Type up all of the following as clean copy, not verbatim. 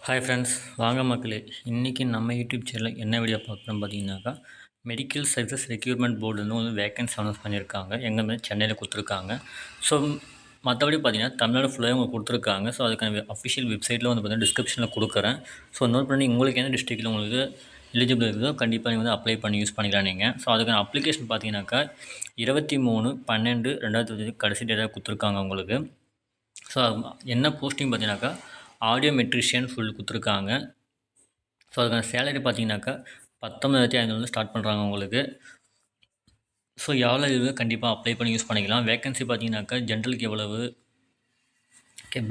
Hi friends, வாங்க மக்களே. இன்றைக்கி நம்ம யூடியூப் சேனலில் என்ன வீடியோ பார்க்குறோம் பார்த்தீங்கன்னாக்கா, மெடிக்கல் சர்வீசஸ் ரெக்ரூட்மெண்ட் போர்டுன்னு வந்து வேக்கன்சி அனௌன்ஸ் பண்ணியிருக்காங்க. எங்கே மாதிரி சென்னையில் கொடுத்துருக்காங்க. ஸோ மற்றபடி பார்த்தீங்கன்னா தமிழ்நாடு ஃபுல்லாக அவங்க கொடுத்துருக்காங்க. ஸோ அதுக்கான அஃபிஷியல் வெப்சைட்டில் வந்து பார்த்தீங்கன்னா டிஸ்கிரிப்ஷனில் கொடுக்குறேன். ஸோ நோட் பண்ணி உங்களுக்கு எந்த டிஸ்ட்ரிக்ட்டில் உங்களுக்கு எலிஜிபிள் இருக்குதோ கண்டிப்பாக நீங்கள் வந்து அப்ளை பண்ணி யூஸ் பண்ணிக்கலாம் நீங்கள். ஸோ அதுக்கான அப்ளிகேஷன் பார்த்தீங்கன்னாக்கா 23/12/2020 கடைசி டேட்டாக கொடுத்துருக்காங்க உங்களுக்கு. ஸோ என்ன போஸ்டிங் பார்த்தீங்கன்னாக்கா ஆடியோ மெட்ரிஷியன் ஃபுல் கொடுத்துருக்காங்க. ஸோ அதுக்கான சேலரி பார்த்தீங்கன்னாக்கா 19,500 ஸ்டார்ட் பண்ணுறாங்க உங்களுக்கு. ஸோ எவ்வளோ இது கண்டிப்பாக அப்ளை பண்ணி யூஸ் பண்ணிக்கலாம். வேக்கன்சி பார்த்தீங்கன்னாக்கா ஜென்ரலுக்கு எவ்வளவு,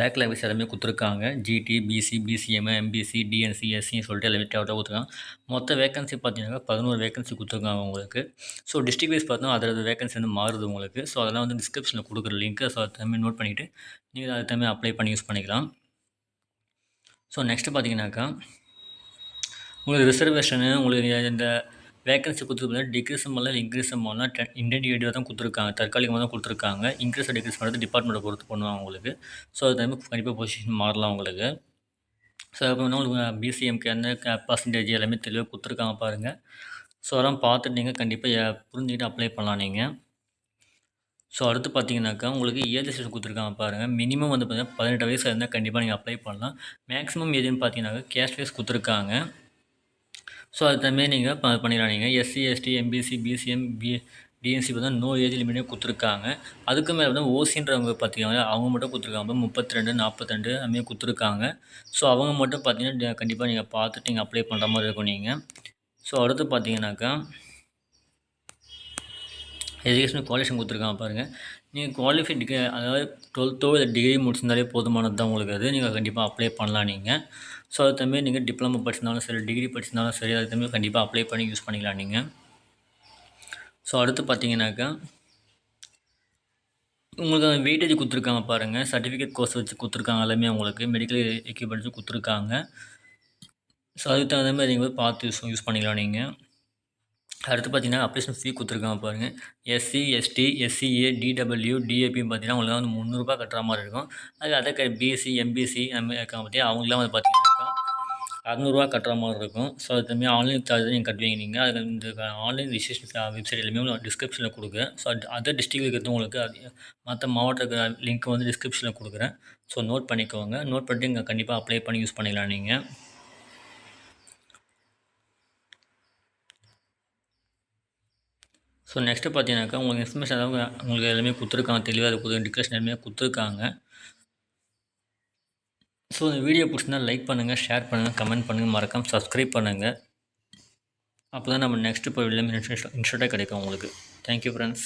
பேக் லாங்குவேஜ் எல்லாமே கொடுத்துருக்காங்க. GT, BC, BCM, MBC, DNC, எஸ்சின்னு சொல்லிட்டு எல்லாமே டேவட்டாக கொடுத்துருக்காங்க. மொத்த வேக்கன்சி பார்த்தீங்கன்னாக்கா 11 வேக்கன்சி கொடுத்துருக்காங்க உங்களுக்கு. ஸோ டிஸ்ட்ரிக் வைஸ் பார்த்தோன்னா அதோட வேக்கன்சி வந்து மாறுது உங்களுக்கு. ஸோ அதெல்லாம் வந்து டிஸ்கிரிப்ஷனில் கொடுக்குற லிங்க்கு. ஸோ அது தமிழ் நோட் பண்ணிவிட்டு நீங்கள் அது தமிழ் அப்ளை பண்ணி யூஸ் பண்ணிக்கலாம். ஸோ நெக்ஸ்ட்டு பார்த்தீங்கன்னாக்கா உங்களுக்கு ரிசர்வேஷனு உங்களுக்கு இந்த வேக்கன்சி கொடுத்துருப்பாங்க. டிக்ரீஸும் பண்ணலாம், இன்க்ரீஸும் பண்ணலாம். இண்டிவிஜுவலாக தான் கொடுத்துருக்காங்க, தற்காலிகமாக தான் கொடுத்துருக்காங்க. இன்க்ரீஸ் டிக்ரீஸ் பண்ணுறது டிபார்ட்மெண்ட்டை பொறுத்து பண்ணுவாங்க உங்களுக்கு. ஸோ அது டைம் கண்டிப்பாக பொசிஷன் மாறலாம் உங்களுக்கு. ஸோ அப்போ உங்களுக்கு பிசிஎம்க்கு என்ன பர்சன்டேஜ் எல்லாமே தெளிவாக கொடுத்துருக்காங்க பாருங்கள். ஸோ அதெல்லாம் பார்த்துட்டு நீங்கள் கண்டிப்பாக புரிஞ்சுக்கிட்டு அப்ளை பண்ணலாம் நீங்கள். ஸோ அடுத்து பார்த்தீங்கன்னாக்கா உங்களுக்கு ஏஜ் ரிஸ்ட்ரிக்ஷன் கொடுத்துருக்காங்க பாருங்கள். மினிமம் வந்து பார்த்தீங்கன்னா 18 வயசு இருந்தால் கண்டிப்பாக நீங்கள் அப்ளை பண்ணலாம். மேக்ஸிமம் ஏஜ்னு பார்த்தீங்கன்னாக்கா கேஸ்ட் வைஸ் கொடுத்துருக்காங்க. ஸோ அது தகுந்த நீங்கள் பண்ணிடலாம் நீங்கள். SC, ST, MBC, BCM, DNC பார்த்தா நோ ஏஜ் லிமிட்டே கொடுத்துருக்காங்க. அதுக்கு மேலே வந்து ஓசின்றவங்க பார்த்தீங்கன்னா அவங்க மட்டும் கொடுத்துருக்காங்க 32, 42 அதுமாரி கொடுத்துருக்காங்க. ஸோ அவங்க மட்டும் பார்த்தீங்கன்னா கண்டிப்பாக நீங்கள் பார்த்துட்டு நீங்கள் அப்ளை பண்ணுற மாதிரி இருக்கும் நீங்கள். ஸோ அடுத்து பார்த்தீங்கன்னாக்கா எஜுகேஷனல் குவாலிஃபிகேஷன் கொடுத்துருக்காங்க பாருங்கள். நீங்கள் குவாலிஃபை டிகிரி அதாவது 12தோ இல்லை டிகிரி முடிச்சிருந்தாலே போதுமானது தான் உங்களுக்கு. அது நீங்கள் கண்டிப்பாக அப்ளை பண்ணலாம் நீங்கள். ஸோ அது தகுந்த நீங்கள் டிப்ளமோ படிச்சிருந்தாலும் சரி, டிகிரி படிச்சிருந்தாலும் சரி, அது தகுந்த கண்டிப்பாக அப்ளை பண்ணி யூஸ் பண்ணிக்கலாம் நீங்கள். ஸோ அடுத்து பார்த்தீங்கன்னாக்கா உங்களுக்கு வெயிட்டேஜ் கொடுத்துருக்காங்க பாருங்கள். சர்டிஃபிகேட் கோர்ஸ் வச்சு கொடுத்துருக்காங்க எல்லாமே உங்களுக்கு. மெடிக்கல் எக்யூப்மெண்ட்ஸும் கொடுத்துருக்காங்க. ஸோ அதுக்கு தகுந்த மாதிரி நீங்கள் பார்த்து யூஸ் பண்ணிக்கலாம் நீங்கள். அடுத்து பார்த்தீங்கன்னா அப்ளிகேஷன் ஃபீ கொடுத்துருக்காங்க பாருங்கள். எஸ்சி, எஸ்டி, எஸ்சிஏ, டிடபிள்யூ, டிஏபின்னு பார்த்தீங்கன்னா உங்களுக்கு வந்து 300 ரூபா கட்டுற மாதிரி இருக்கும். அது அதே பிஎஸ்சி, எம்பிசி அந்த இருக்காங்க பார்த்தியா அவங்களாம் வந்து பார்த்தீங்கன்னாக்கா 600 கட்டுற மாதிரி இருக்கும். ஸோ அது தம்பி ஆன்லைன் சார்ஜ் நீங்கள் கட்டுவீங்க நீங்கள். அது இந்த ஆன்லைன் ரிஜிஸ்ட்ரேஷன் வெப்சைட் எல்லாமே டிஸ்கிரிப்ஷனில் கொடுக்குறேன். ஸோ அதர் டிஸ்ட்ரிக்ட் இருக்கிறது உங்களுக்கு அது மற்ற மாவட்ட லிங்க் வந்து டிஸ்கிரிப்ஷனில் கொடுக்குறேன். ஸோ நோட் பண்ணிக்கோங்க. நோட் பண்ணிட்டு இங்கே கண்டிப்பாக அப்ளை பண்ணி யூஸ் பண்ணிக்கலாம் நீங்கள். ஸோ நெக்ஸ்ட்டு பார்த்தீங்கன்னாக்கா உங்களுக்கு இன்ஃபர்மேஷன் அதாவது உங்களுக்கு எல்லாமே கொடுத்துருக்காங்க. தெளிவாக அது டிஸ்கஷன் எல்லாமே கொடுத்துருக்காங்க. ஸோ இந்த வீடியோ பிடிச்சிருந்தா லைக் பண்ணுங்கள், ஷேர் பண்ணுங்கள், கமெண்ட் பண்ணுங்கள், மறக்காமல் சப்ஸ்கிரைப் பண்ணுங்கள். அப்போ தான் நம்ம நெக்ஸ்ட்டு இப்போ எல்லாமே இன்ஸ்டண்ட்டாக கிடைக்கும் உங்களுக்கு. Thank you friends.